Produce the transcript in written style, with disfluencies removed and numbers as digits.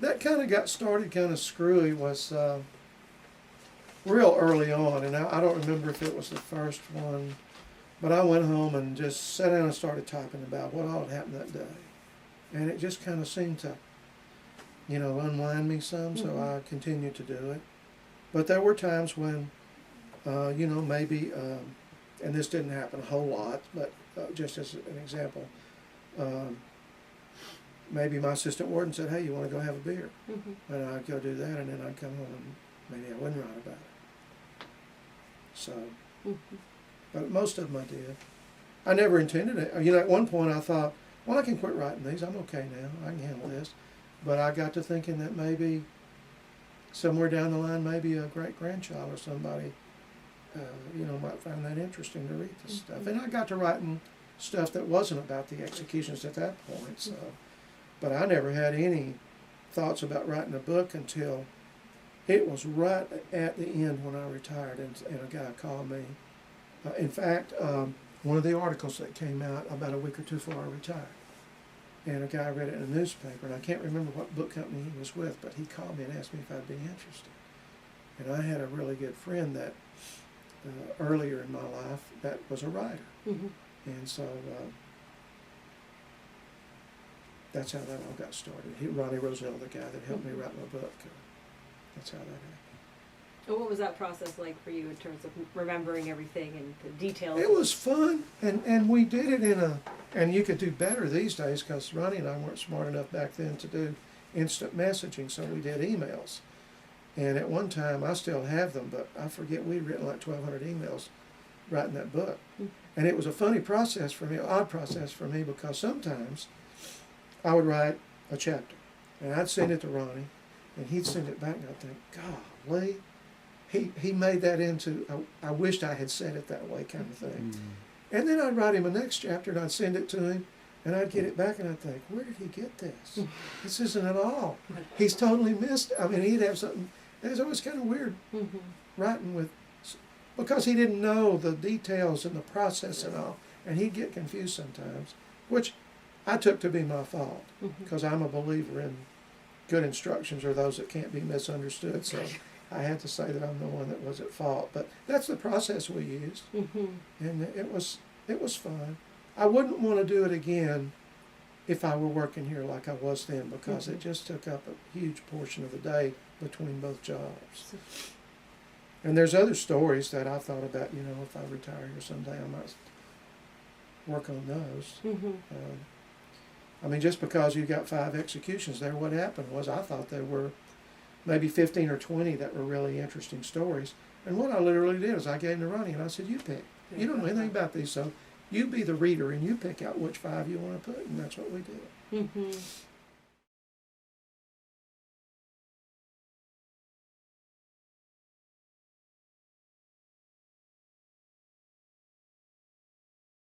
that kind of got started kind of screwy was real early on, and I don't remember if it was the first one, but I went home and just sat down and started typing about what all had happened that day. And it just kind of seemed to, unwind me some, so I continued to do it. But there were times when, maybe, and this didn't happen a whole lot, but just as an example, maybe my assistant warden said, "Hey, you want to go have a beer?" And I'd go do that, and then I'd come home and maybe I wouldn't write about it. So, but most of them I did. I never intended it. At one point I thought, well, I can quit writing these. I'm okay now. I can handle this. But I got to thinking that maybe somewhere down the line, maybe a great-grandchild or somebody, might find that interesting to read this stuff. And I got to writing stuff that wasn't about the executions at that point. So, but I never had any thoughts about writing a book until it was right at the end when I retired, and a guy called me. In fact, one of the articles that came out about a week or two before I retired, and a guy read it in a newspaper, and I can't remember what book company he was with, but he called me and asked me if I'd be interested. And I had a really good friend that earlier in my life that was a writer, and so that's how that all got started. Ronnie Roselle, the guy that helped me write my book, that's how that happened. And what was that process like for you in terms of remembering everything and the details? It was fun, and we did it and you could do better these days because Ronnie and I weren't smart enough back then to do instant messaging, so we did emails. And at one time, I still have them, but I forget, we'd written like 1,200 emails writing that book. And it was a funny process for me, odd process for me, because sometimes I would write a chapter, and I'd send it to Ronnie, and he'd send it back, and I'd think, golly, he made that into, I wished I had said it that way kind of thing. And then I'd write him a next chapter, and I'd send it to him, and I'd get it back, and I'd think, where did he get this? This isn't at all. He's totally missed it. I mean, he'd have something. It was always kind of weird writing with, because he didn't know the details and the process and all, and he'd get confused sometimes, which I took to be my fault, because I'm a believer in good instructions are those that can't be misunderstood, so I had to say that I'm the one that was at fault. But that's the process we used, and it was fun. I wouldn't want to do it again if I were working here like I was then, because it just took up a huge portion of the day between both jobs. And there's other stories that I thought about, if I retire here someday, I might work on those. I mean, just because you got 5 executions there, what happened was I thought there were maybe 15 or 20 that were really interesting stories. And what I literally did is I gave them to Ronnie, and I said, you pick. You don't know anything about these, so you be the reader, and you pick out which 5 you want to put, and that's what we did.